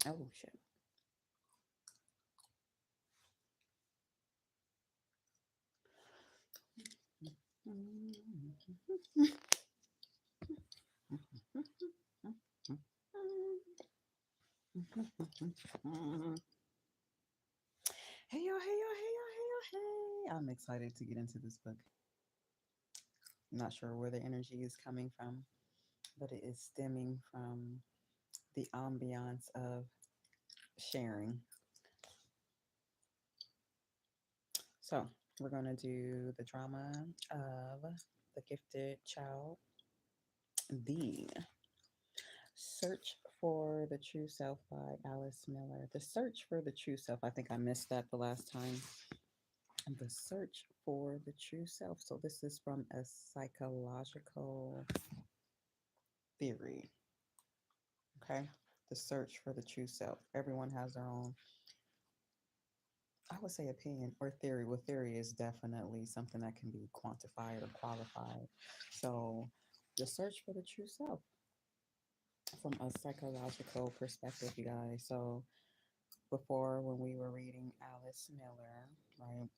Oh shit. Hey yo, hey yo, hey yo, hey yo, hey. I'm excited to get into this book. Not sure where the energy is coming from, but it is stemming from the ambiance of sharing. So, we're going to do the drama of The Gifted Child, The Search for the True Self by Alice Miller. The Search for the True Self. I think I missed that the last time. The Search for the True Self. So, this is from a psychological theory. Okay. The search for the true self. Everyone has their own, I would say, opinion or theory. Well, theory is definitely something that can be quantified or qualified. So, the search for the true self from a psychological perspective, you guys. So, before when we were reading Alice Miller, right,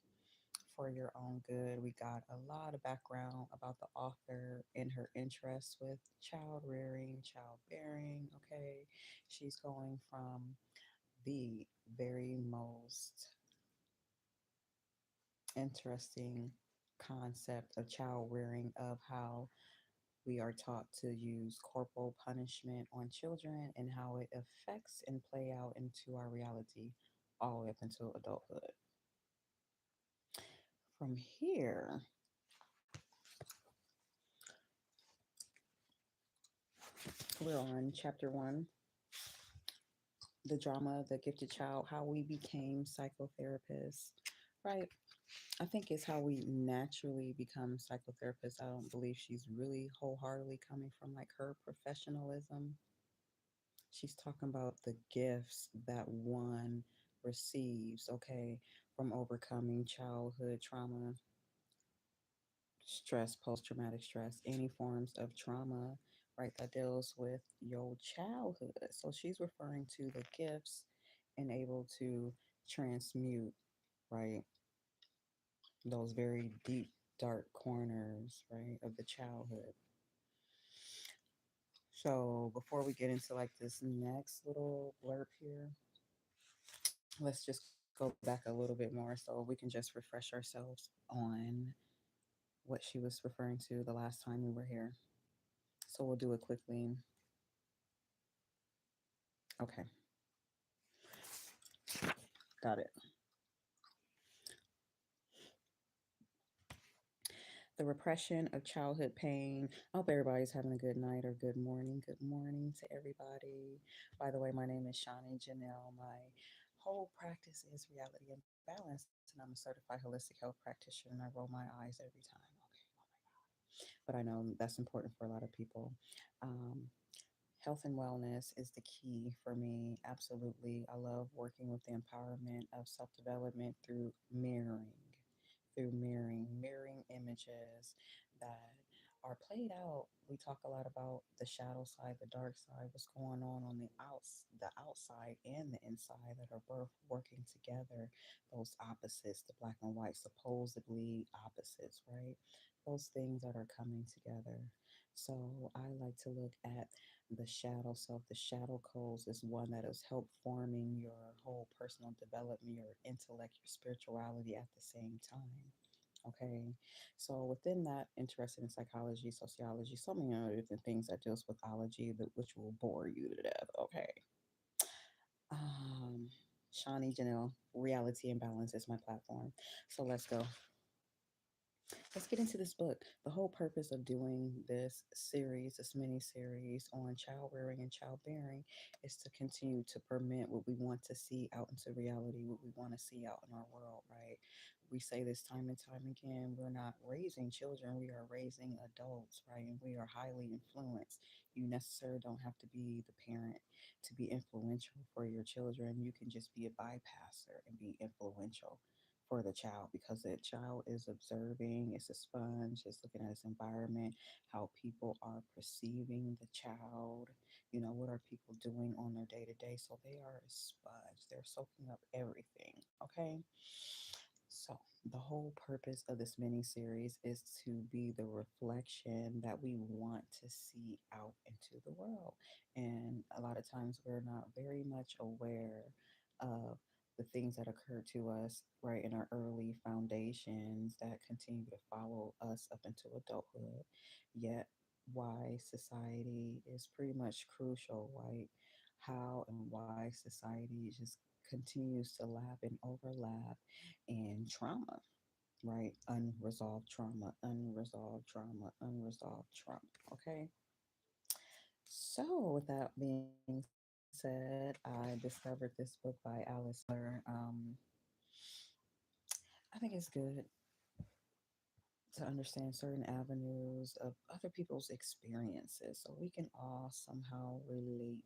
for your own good, we got a lot of background about the author and her interests with child rearing, childbearing. Okay, she's going from the very most interesting concept of child rearing, of how we are taught to use corporal punishment on children and how it affects and play out into our reality all the way up until adulthood. From here, we're on chapter one, the drama, the gifted child, how we became psychotherapists, right? I think it's how we naturally become psychotherapists. I don't believe she's really wholeheartedly coming from like her professionalism. She's talking about the gifts that one receives, okay, from overcoming childhood trauma, stress, post traumatic stress, any forms of trauma, right, that deals with your childhood. So she's referring to the gifts and able to transmute, right, those very deep, dark corners, right, of the childhood. So before we get into like this next little blurb here, let's just go back a little bit more so we can just refresh ourselves on what she was referring to the last time we were here. So we'll do it quickly. Okay, got it. The repression of childhood pain. I hope everybody's having a good night or good morning. Good morning to everybody. By the way, my name is Shawnee Janelle. My whole practice is reality and balance, and I'm a certified holistic health practitioner. And I roll my eyes every time. Okay, oh my God. But I know that's important for a lot of people. Um, Health and wellness is the key for me. Absolutely. I love working with the empowerment of self development through mirroring images that are played out. We talk a lot about the shadow side, the dark side, what's going on the outside and the inside that are both working together. Those opposites, the black and white, supposedly opposites, right? Those things that are coming together. So I like to look at the shadow self. The shadow codes is one that has helped forming your whole personal development, your intellect, your spirituality at the same time. Okay, so within that, interested in psychology, sociology, so many other different things that deals with ology, that which will bore you to death. Okay, um, Shawnee Janelle, reality and balance is my platform. So let's go. Let's get into this book. The whole purpose of doing this series, this mini series on child rearing and childbearing, is to continue to permit what we want to see out into reality, what we want to see out in our world, right? We say this time and time again, we're not raising children, we are raising adults, right? And we are highly influenced. You necessarily don't have to be the parent to be influential for your children. You can just be a bypasser and be influential for the child, because the child is observing, it's a sponge, it's looking at its environment, how people are perceiving the child, what are people doing on their day to day. So they are a sponge. They're soaking up everything. Okay. So the whole purpose of this mini series is to be the reflection that we want to see out into the world. And a lot of times we're not very much aware of the things that occur to us right in our early foundations that continue to follow us up into adulthood. Yet why society is pretty much crucial, right? How and why society just continues to lap and overlap in trauma, right? Unresolved trauma, unresolved trauma, unresolved trauma. Okay. So, with that being said, I discovered this book by Alice Miller. I think it's good to understand certain avenues of other people's experiences so we can all somehow relate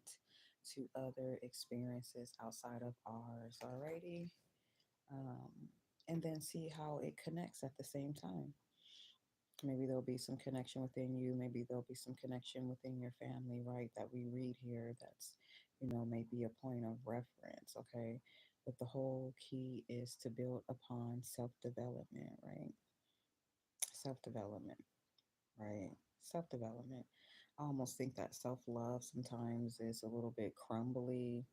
to other experiences outside of ours. Alrighty. Um, and then see how it connects at the same time. Maybe there'll be some connection within you. Maybe there'll be some connection within your family, right? That we read here that's, maybe a point of reference, okay? But the whole key is to build upon self development, right? Self development, right? Self development. I almost think that self love sometimes is a little bit crumbly,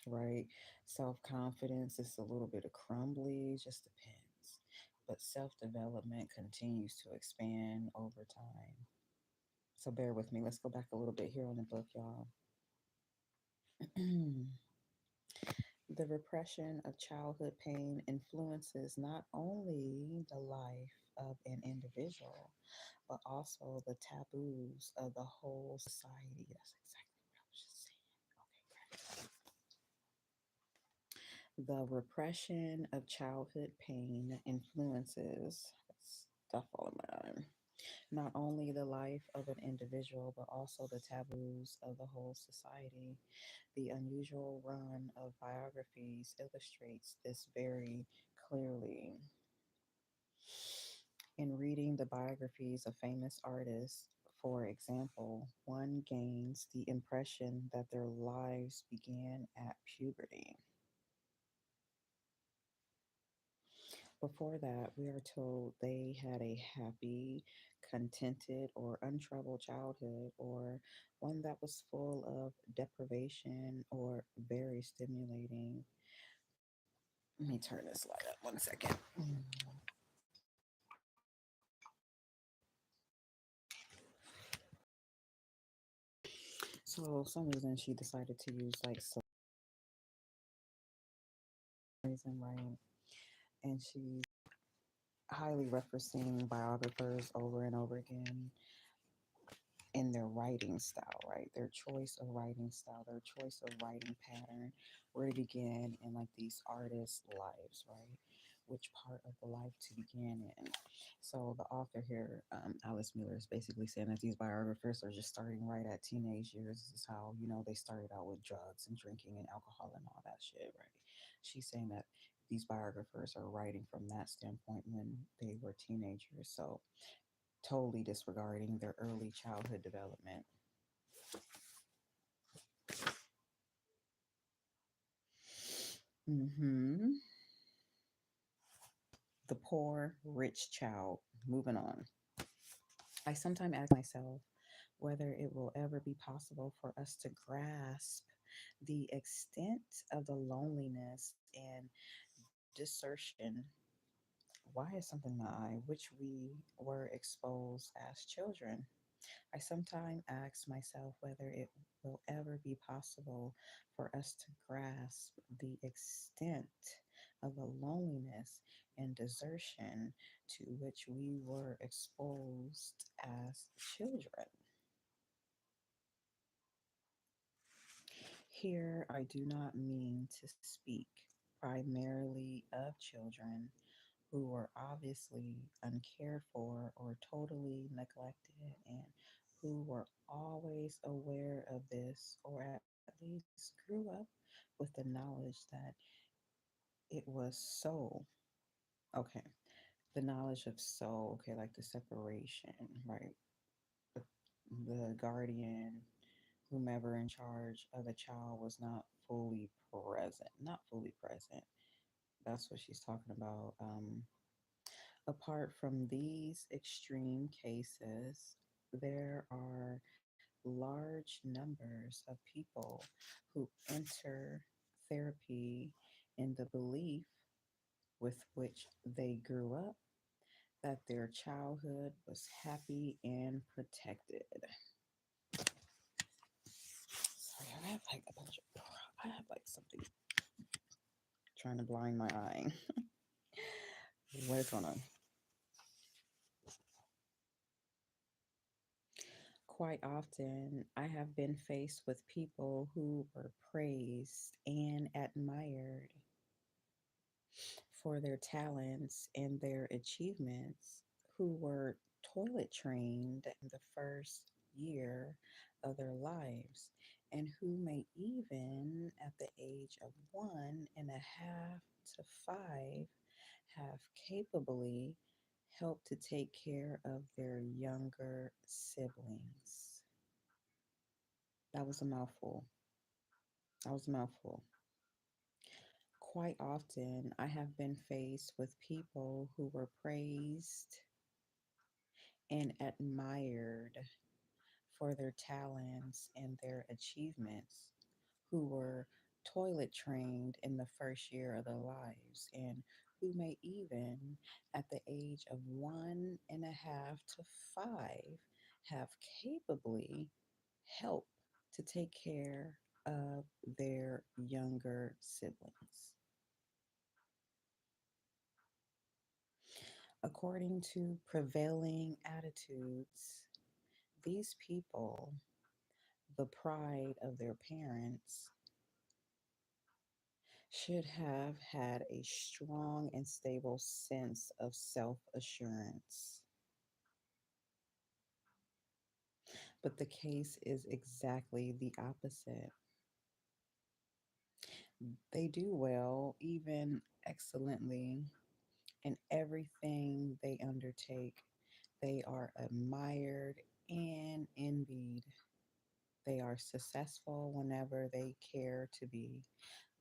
right? Self confidence is a little bit of crumbly, just depends. But self development continues to expand over time. So bear with me. Let's go back a little bit here on the book, y'all. The repression of childhood pain influences not only the life of an individual, but also the taboos of the whole society. That's exactly what I was just saying. Okay, great. The repression of childhood pain influences stuff all in my eye. Not only the life of an individual, but also the taboos of the whole society. The unusual run of biographies illustrates this very clearly. In reading the biographies of famous artists, for example, one gains the impression that their lives began at puberty. Before that, we are told they had a happy, contented, or untroubled childhood, or one that was full of deprivation or very stimulating. Let me turn this light up 1 second. So, some reason she decided to use like some reason, right? And she's highly referencing biographers over and over again in their writing style, right? Their choice of writing style, their choice of writing pattern, where to begin in like these artists' lives, right? Which part of the life to begin in. So the author here, Alice Miller, is basically saying that these biographers are just starting right at teenage years. This is how, they started out with drugs and drinking and alcohol and all that shit, right? She's saying that these biographers are writing from that standpoint when they were teenagers. So totally disregarding their early childhood development. Hmm. The poor rich child. Moving on. I sometimes ask myself whether it will ever be possible for us to grasp the extent of the loneliness and desertion. Why is something I which we were exposed as children? I sometimes ask myself whether it will ever be possible for us to grasp the extent of the loneliness and desertion to which we were exposed as children. Here, I do not mean to speak primarily of children who were obviously uncared for or totally neglected and who were always aware of this or at least grew up with the knowledge that it was so. Okay. The knowledge of so, okay, like the separation, right? The, the guardian, whomever in charge of the child was not fully present. Not fully present. That's what she's talking about. Apart from these extreme cases, there are large numbers of people who enter therapy in the belief with which they grew up that their childhood was happy and protected. Sorry, I have like a bunch of, I have like something trying to blind my eye. What is going on? Quite often, I have been faced with people who were praised and admired for their talents and their achievements, who were toilet trained in the first year of their lives, and who may even, at the age of 1.5 to 5, have capably helped to take care of their younger siblings. That was a mouthful. That was a mouthful. Quite often, I have been faced with people who were praised and admired for their talents and their achievements, who were toilet trained in the first year of their lives, and who may even, at the age of 1.5 to 5, have capably helped to take care of their younger siblings. According to prevailing attitudes, these people, the pride of their parents, should have had a strong and stable sense of self assurance. But the case is exactly the opposite. They do well, even excellently, in everything they undertake. They are admired and envied. They are successful whenever they care to be.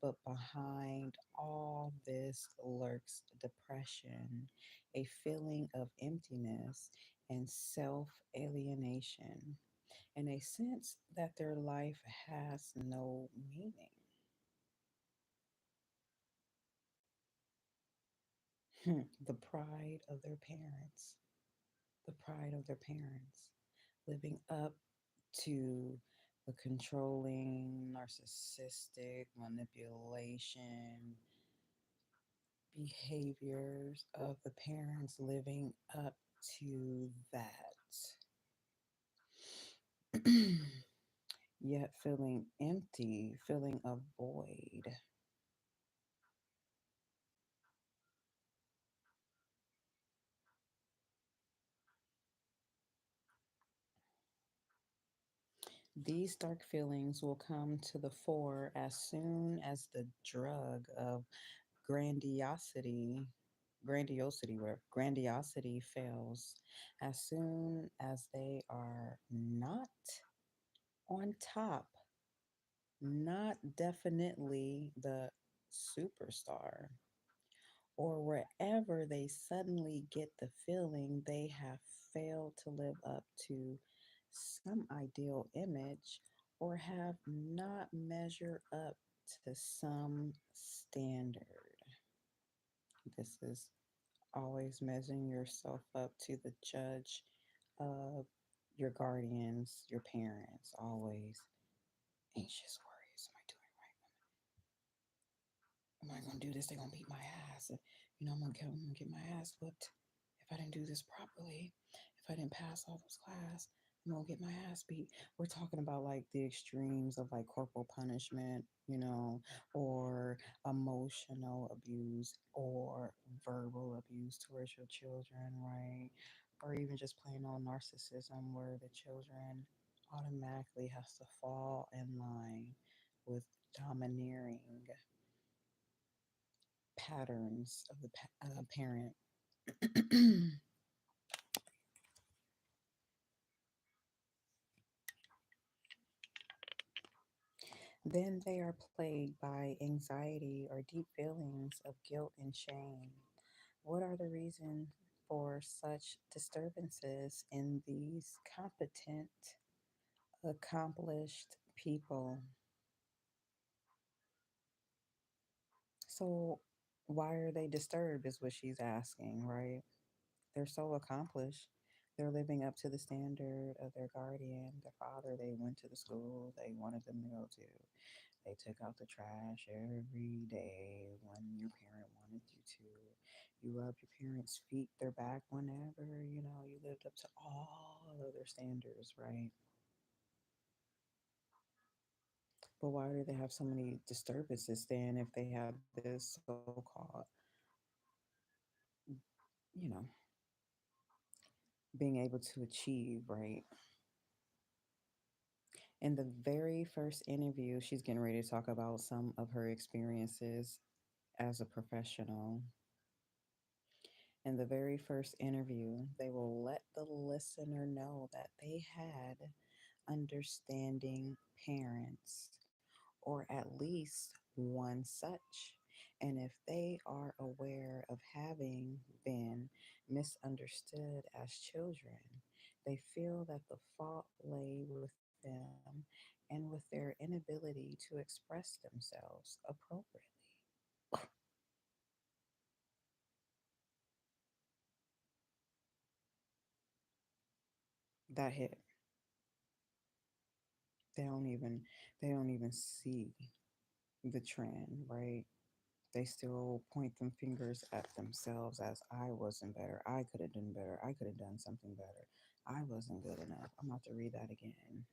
But behind all this lurks depression, a feeling of emptiness and self alienation, and a sense that their life has no meaning. The pride of their parents, the pride of their parents, living up to the controlling, narcissistic manipulation behaviors of the parents, living up to that. Yet feeling empty, feeling a void. These dark feelings will come to the fore as soon as the drug of grandiosity grandiosity fails, as soon as they are not on top, not definitely the superstar, or wherever they suddenly get the feeling they have failed to live up to some ideal image, or have not measured up to some standard. This is always measuring yourself up to the judge of your guardians, your parents, always anxious, worries. Am I gonna do this? They're gonna beat my ass. I'm gonna get my ass whooped if I didn't do this properly. If I didn't pass all those class, I'm gonna get my ass beat. We're talking about like the extremes of like corporal punishment, or emotional abuse or verbal abuse towards your children, right? Or even just plain on narcissism where the children automatically has to fall in line with domineering patterns of the parent. Then they are plagued by anxiety or deep feelings of guilt and shame. What are the reasons for such disturbances in these competent, accomplished people? So, why are they disturbed, is what she's asking, right? They're so accomplished. They're living up to the standard of their guardian, their father. They went to the school they wanted them to go to. They took out the trash every day when your parent wanted you to. You rubbed your parents' feet, their back whenever, you lived up to all of their standards, right? But why do they have so many disturbances then if they have this so called, you know, being able to achieve, right? In the very first interview, she's getting ready to talk about some of her experiences as a professional. In the very first interview, they will let the listener know that they had understanding parents, or at least one such. And if they are aware of having been misunderstood as children, they feel that the fault lay with them and with their inability to express themselves appropriately. That hit. They don't even they don't even see the trend, right? They still point them fingers at themselves as I wasn't better. I could have done better. I could have done something better. I wasn't good enough. I'm about to read that again.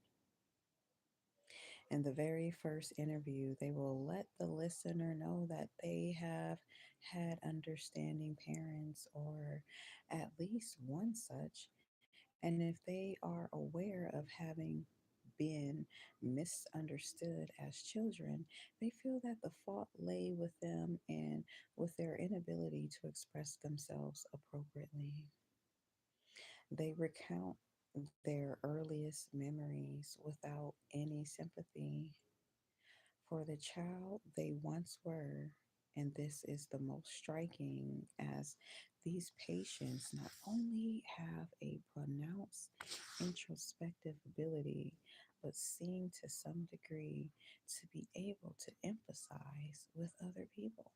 In the very first interview, they will let the listener know that they have had understanding parents or at least one such. And if they are aware of having been misunderstood as children, they feel that the fault lay with them and with their inability to express themselves appropriately. They recount their earliest memories without any sympathy for the child they once were. And this is the most striking, as these patients not only have a pronounced introspective ability, but seem to some degree to be able to empathize with other people.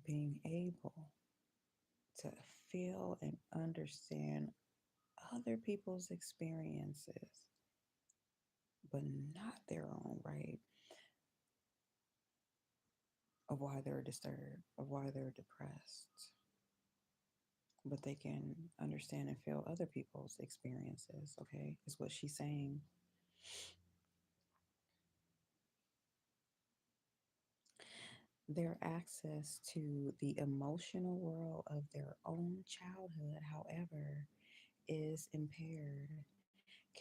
Being able to feel and understand other people's experiences, but not their own, right? Of why they're disturbed, of why they're depressed, but they can understand and feel other people's experiences, okay, is what she's saying. Their access to the emotional world of their own childhood, however, is impaired,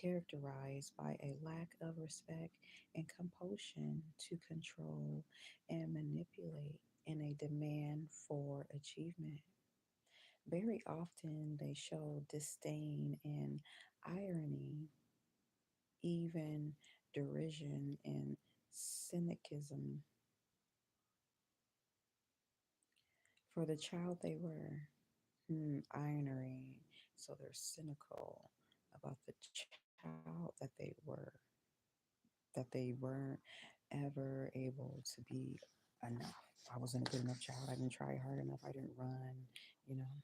characterized by a lack of respect and compulsion to control and manipulate in a demand for achievement. Very often, they show disdain and irony, even derision and cynicism for the child they were. Irony. So they're cynical about the child that they were, that they weren't ever able to be enough. I wasn't a good enough child. I didn't try hard enough. I didn't run, you know.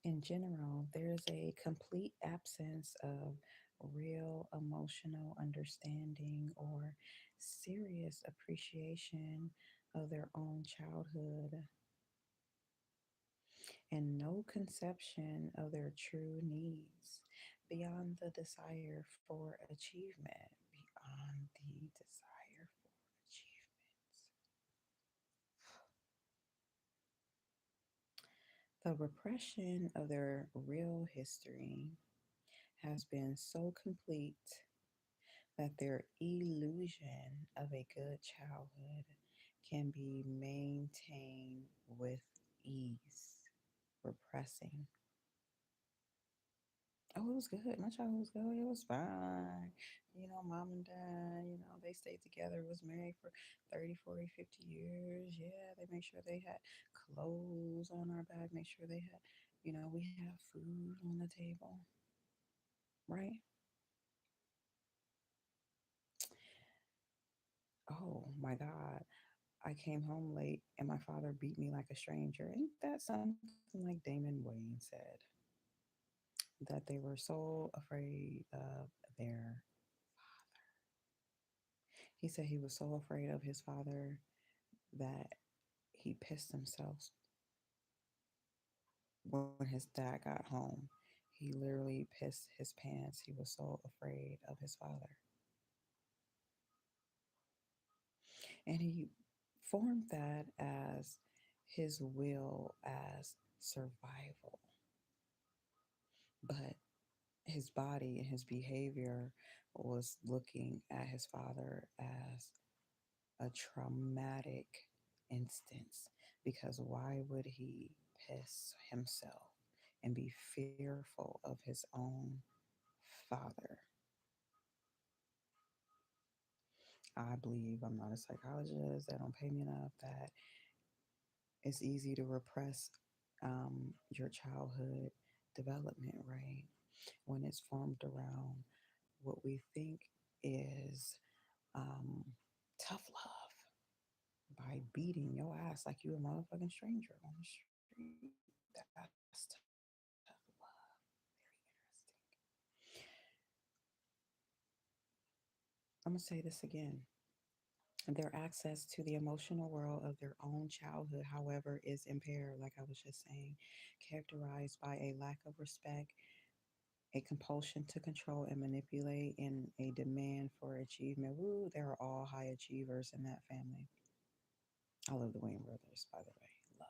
In general, there's a complete absence of real emotional understanding or serious appreciation of their own childhood, and no conception of their true needs beyond the desire for achievement. Beyond the desire for achievement. The repression of their real history has been so complete that their illusion of a good childhood can be maintained with ease, repressing. Oh, it was good. My childhood was good. It was fine. Mom and dad, they stayed together, was married for 30, 40, 50 years. Yeah, they make sure they had clothes on our back, make sure they had, we have food on the table, right? Oh my God. I came home late and my father beat me like a stranger. Ain't that something like Damon Wayne said? That they were so afraid of their He said he was so afraid of his father that he pissed himself when his dad got home. He literally pissed his pants. He was so afraid of his father. And he formed that as his will as survival. But his body and his behavior was looking at his father as a traumatic instance because why would he piss himself and be fearful of his own father? I believe I'm not a psychologist, they don't pay me enough, that it's easy to repress your childhood development, right? When it's formed around what we think is um, tough love by beating your ass like you a motherfucking stranger on the street. That's tough love. Very interesting. I'm gonna say this again. Their access to the emotional world of their own childhood, however, is impaired, like I was just saying, characterized by a lack of respect, a compulsion to control and manipulate, and a demand for achievement. Woo, they are all high achievers in that family. I love the Wayne brothers, by the way. Love.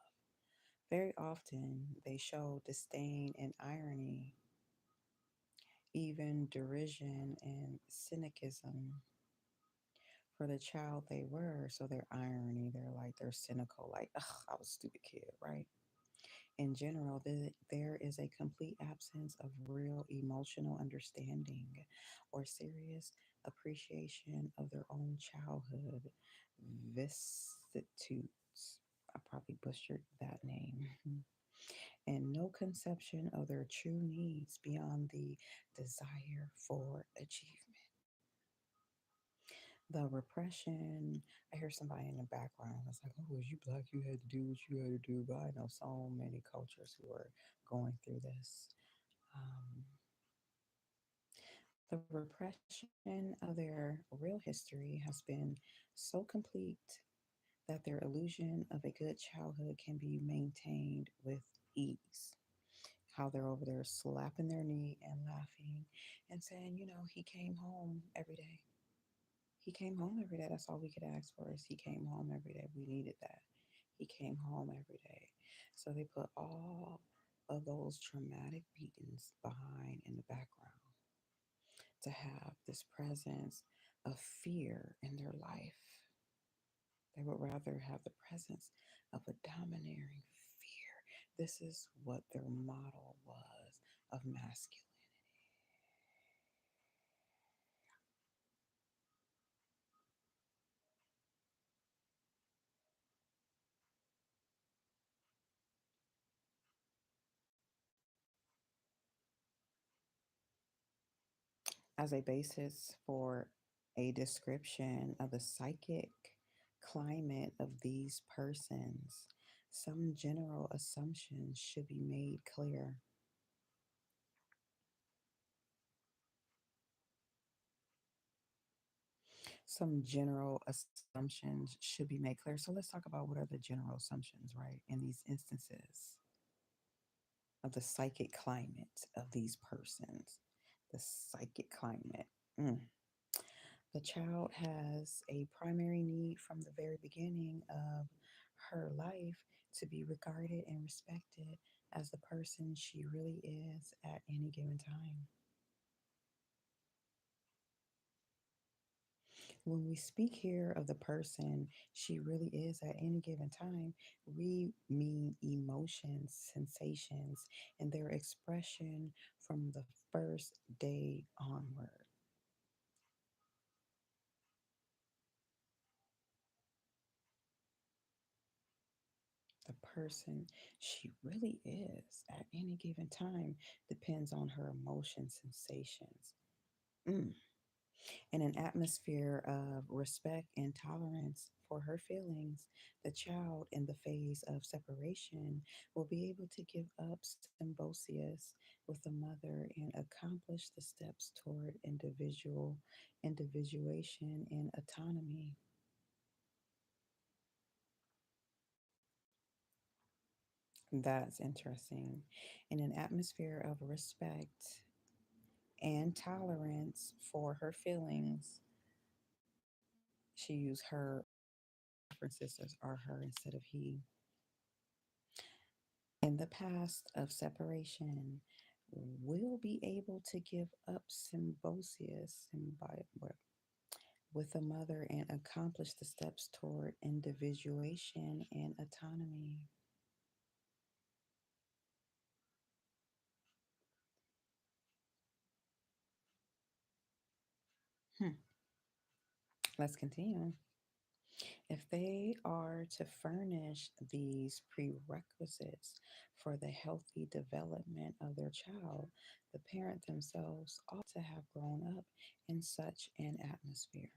Very often, they show disdain and irony, even derision and cynicism for the child they were. So their irony, they're cynical, like, ugh, I was a stupid kid, right? In general, there is a complete absence of real emotional understanding or serious appreciation of their own childhood vicissitudes. I probably butchered that name. And no conception of their true needs beyond the desire for achievement. The repression, I hear somebody in the background that's like, oh, was you black? You had to do what you had to do. But I know so many cultures who are going through this. Um, the repression of their real history has been so complete that their illusion of a good childhood can be maintained with ease. How they're over there slapping their knee and laughing and saying, he came home every day. He came home every day. That's all we could ask for is he came home every day. We needed that. He came home every day. So they put all of those traumatic beatings behind in the background to have this presence of fear in their life. They would rather have the presence of a domineering fear. This is what their model was of masculine. As a basis for a description of the psychic climate of these persons, some general assumptions should be made clear. Some general assumptions should be made clear. So let's talk about what are the general assumptions, right? In these instances of the psychic climate of these persons, the psychic climate. Mm. The child has a primary need from the very beginning of her life to be regarded and respected as the person she really is at any given time. When we speak here of the person she really is at any given time, we mean emotions, sensations, and their expression from the first day onward. The person she really is at any given time depends on her emotions, sensations. Mm. In an atmosphere of respect and tolerance for her feelings, the child in the phase of separation will be able to give up symbiosis with the mother and accomplish the steps toward individuation and autonomy. That's interesting. In an atmosphere of respect and tolerance for her feelings, she used her references are her instead of he. In the past of separation, will be able to give up symbiosis with the mother and accomplish the steps toward individuation and autonomy. Hmm. Let's continue. If they are to furnish these prerequisites for the healthy development of their child, the parent themselves ought to have grown up in such an atmosphere.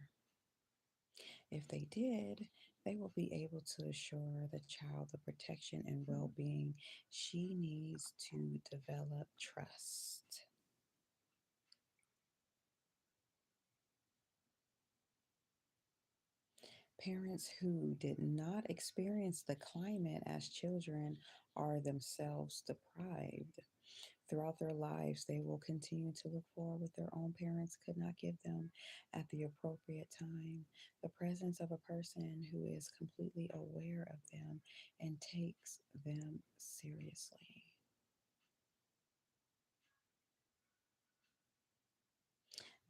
If they did, they will be able to assure the child the protection and well being she needs to develop trust. Parents who did not experience the climate as children are themselves deprived. Throughout their lives, they will continue to look for what their own parents could not give them at the appropriate time. The presence of a person who is completely aware of them and takes them seriously.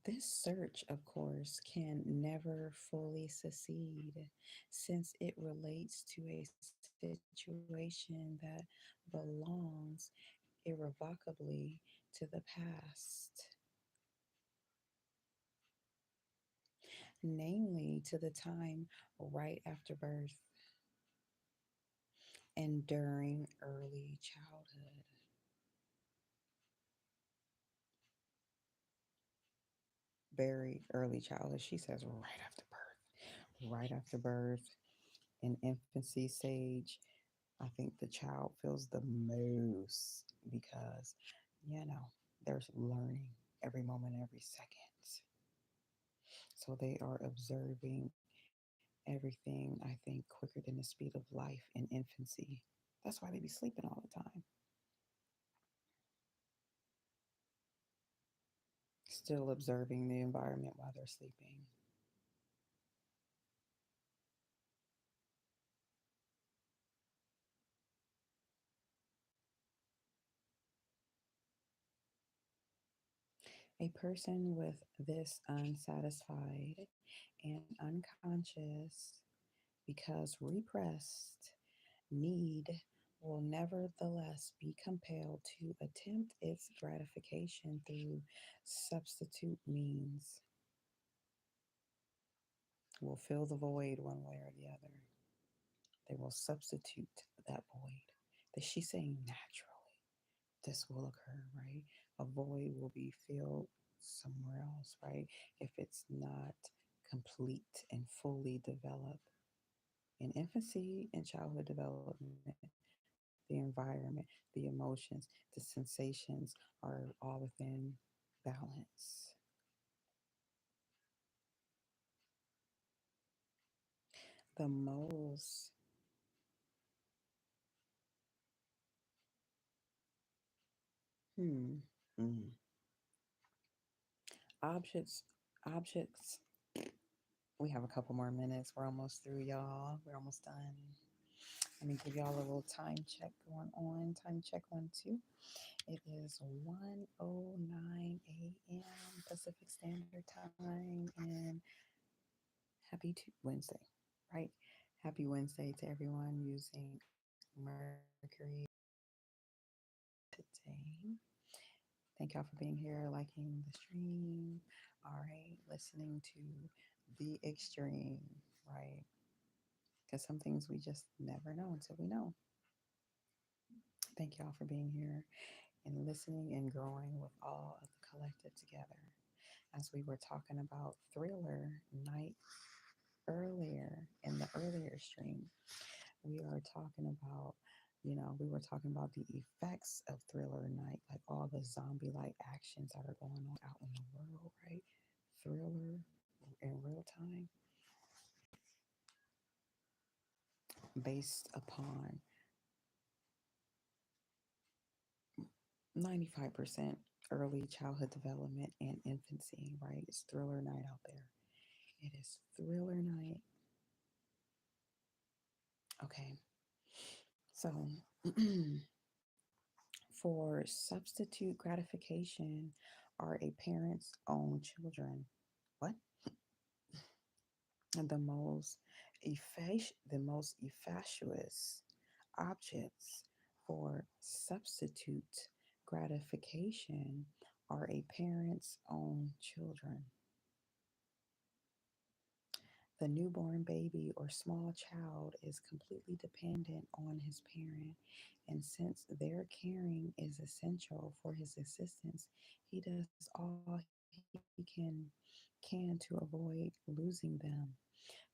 This search, of course, can never fully succeed since it relates to a situation that belongs irrevocably to the past, namely to the time right after birth and during early childhood. Very early childhood. She says right after birth. Right after birth, in infancy stage, I think the child feels the most because, there's learning every moment, every second. So they are observing everything, I think, quicker than the speed of life in infancy. That's why they be sleeping all the time, still observing the environment while they're sleeping. A person with this unsatisfied and unconscious, because repressed, need will nevertheless be compelled to attempt its gratification through substitute means, will fill the void one way or the other. They will substitute that void. That she's saying naturally this will occur, right? A void will be filled somewhere else, right? If it's not complete and fully developed. In infancy and childhood development, the environment, the emotions, the sensations are all within balance. The most hmm, mm, objects objects. We have a couple more minutes. We're almost through, y'all. We're almost done. Let me give y'all a little time check going on. Time check 1 2. It is 1:09 a.m. Pacific Standard Time, and Wednesday, right? Happy Wednesday to everyone using Mercury today. Thank y'all for being here, liking the stream. All right, listening to the extreme, right? Because some things we just never know until we know. Thank y'all for being here and listening and growing with all of the collective together. As we were talking about Thriller Night earlier in the earlier stream, we are talking about, we were talking about the effects of Thriller Night, like all the zombie like actions that are going on out in the world, right? Thriller in real time, based upon 95% early childhood development and infancy, right? It's Thriller Night out there. It is Thriller Night. Okay. So, for substitute gratification are a parent's own children. What? The most efficacious objects for substitute gratification are a parent's own children. The newborn baby or small child is completely dependent on his parent, and since their caring is essential for his existence, he does all he can to avoid losing them.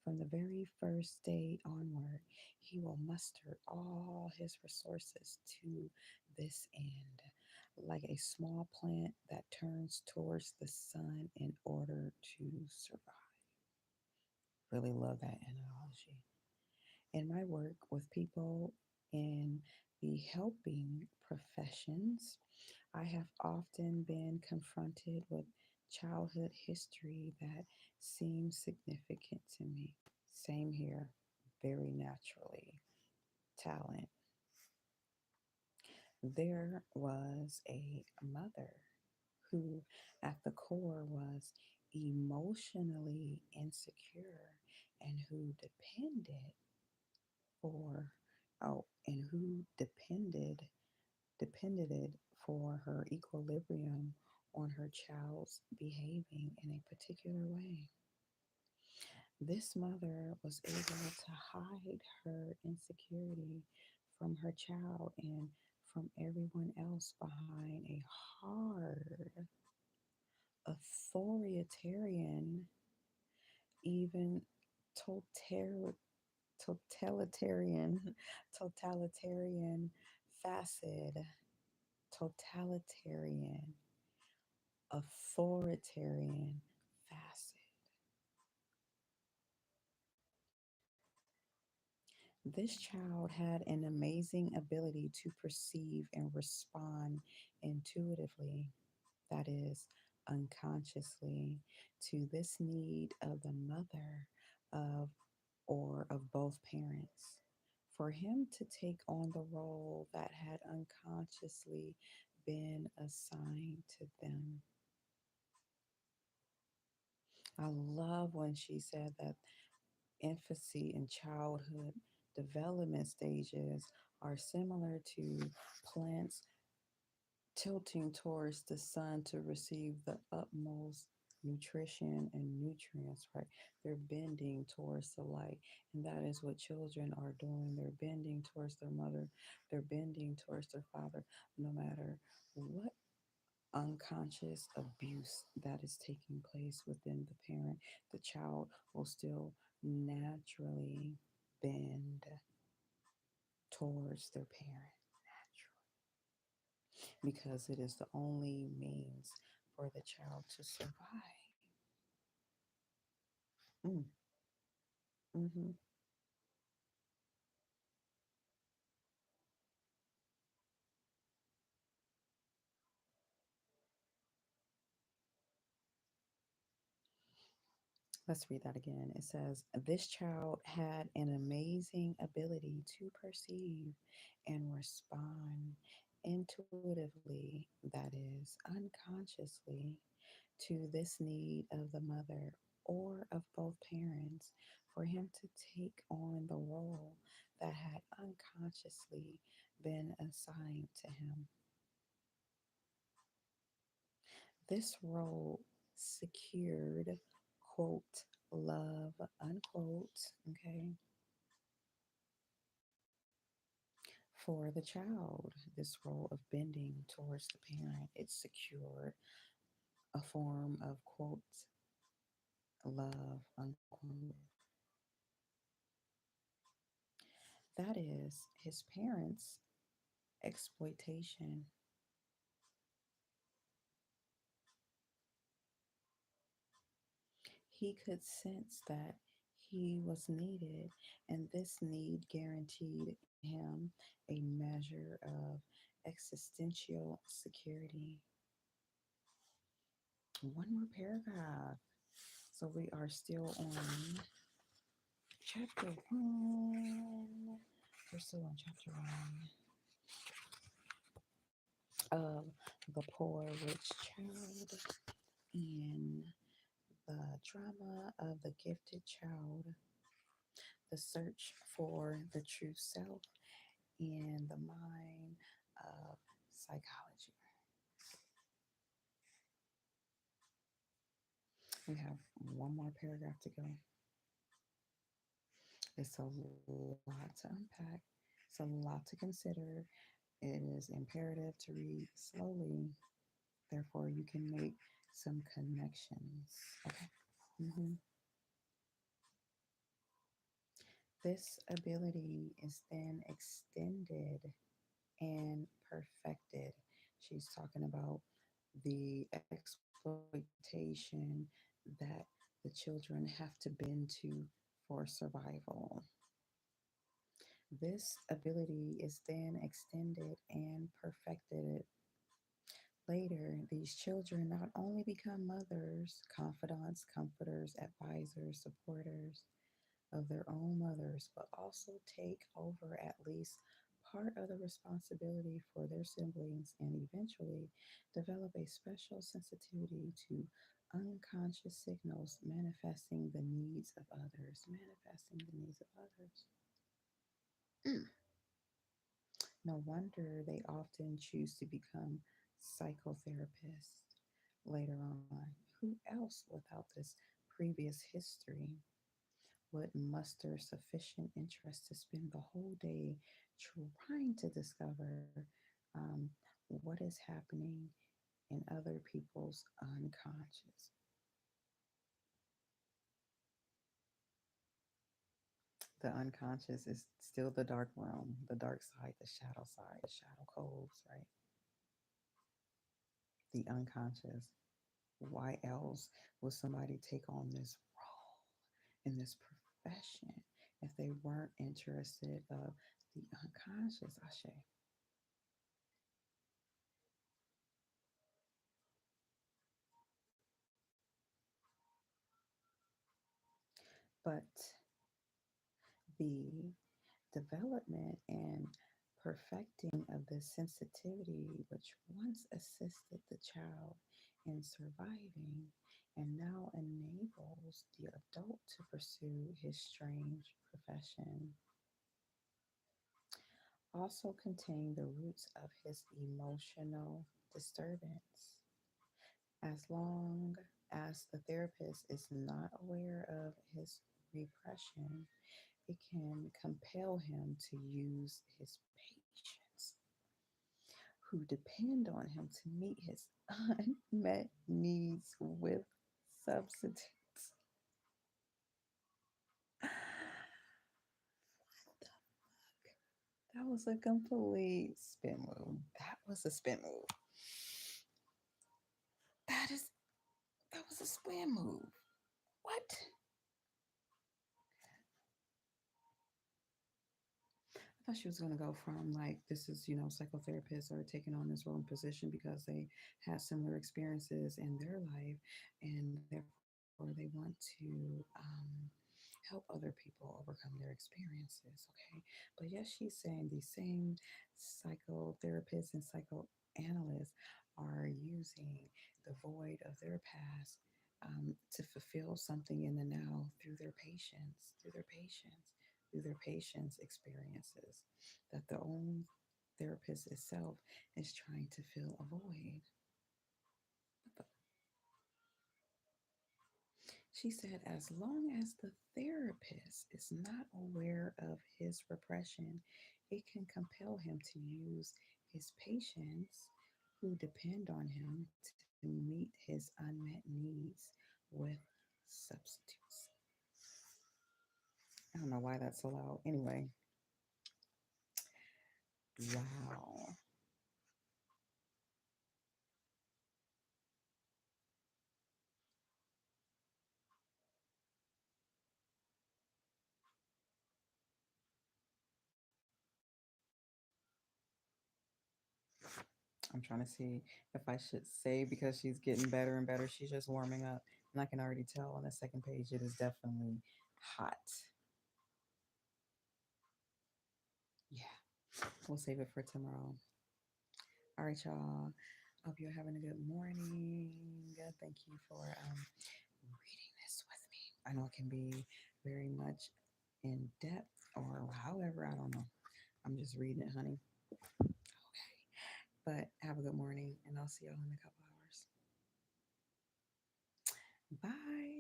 From the very first day onward, he will muster all his resources to this end, like a small plant that turns towards the sun in order to survive. Really love that analogy. In my work with people in the helping professions, I have often been confronted with childhood history that seems significant to me. Same here, very naturally. Talent. There was a mother who, at the core, was emotionally insecure and who for depended for her equilibrium on her child's behaving in a particular way. This mother was able to hide her insecurity from her child and from everyone else behind a hard, authoritarian, even total, totalitarian, totalitarian facet, totalitarian, authoritarian facet. This child had an amazing ability to perceive and respond intuitively, that is, unconsciously, to this need of the mother of or of both parents. For him to take on the role that had unconsciously been assigned to them. I love when she said that infancy and childhood development stages are similar to plants tilting towards the sun to receive the utmost nutrition and nutrients, right? They're bending towards the light. And that is what children are doing. They're bending towards their mother, they're bending towards their father, no matter what unconscious abuse that is taking place within the parent, the child will still naturally bend towards their parent naturally because it is the only means for the child to survive. Mm, hmm. Let's read that again. It says, this child had an amazing ability to perceive and respond intuitively, that is, unconsciously, to this need of the mother or of both parents for him to take on the role that had unconsciously been assigned to him. This role secured, quote, love, unquote, okay, for the child. This role of bending towards the parent, it secured a form of, quote, love, unquote. That is his parents' exploitation. He could sense that he was needed, and this need guaranteed him a measure of existential security. One more paragraph. So we are still on chapter one. We're still on chapter one of The Poor Rich Child and the drama of the gifted child, the search for the true self, and the mind of psychology. We have one more paragraph to go. It's a lot to unpack, it's a lot to consider. It is imperative to read slowly, therefore, you can make some connections. Okay. hmm This ability is then extended and perfected. She's talking about the exploitation that the children have to bend to for survival. This ability is then extended and perfected. Later, these children not only become mothers, confidants, comforters, advisors, supporters of their own mothers, but also take over at least part of the responsibility for their siblings and eventually develop a special sensitivity to unconscious signals manifesting the needs of others. Manifesting the needs of others. Mm. No wonder they often choose to become psychotherapists later on. Who else without this previous history would muster sufficient interest to spend the whole day trying to discover um, what is happening in other people's unconscious? The unconscious is still the dark realm, the dark side, the shadow coves, right? The unconscious. Why else would somebody take on this role in this profession if they weren't interested of the unconscious? Ashe. But the development and perfecting of this sensitivity, which once assisted the child in surviving and now enables the adult to pursue his strange profession, also contain the roots of his emotional disturbance. As long as the therapist is not aware of his repression, it can compel him to use his patients who depend on him to meet his unmet needs with substitutes. That was a complete spin move. That was a spin move. That is that was a spin move. What? I thought she was going to go from like this is psychotherapists are taking on this role and position because they have similar experiences in their life, and therefore they want to help other people overcome their experiences. Okay, but yes, she's saying these same psychotherapists and psychoanalysts are using the void of their past to fulfill something in the now through their patience, through their patience experiences that the own therapist itself is trying to fill a void. She said, as long as the therapist is not aware of his repression, it can compel him to use his patients who depend on him to meet his unmet needs with substitutes. I don't know why that's so loud. Anyway, wow. I'm trying to see if I should say because she's getting better and better. She's just warming up. And I can already tell on the second page it is definitely hot. Yeah, we'll save it for tomorrow. All right, y'all. Hope you're having a good morning. Thank you for reading this with me. I know it can be very much in depth or however, I don't know. I'm just reading it, honey. Okay. But have a good morning, and I'll see y'all in a couple hours. Bye.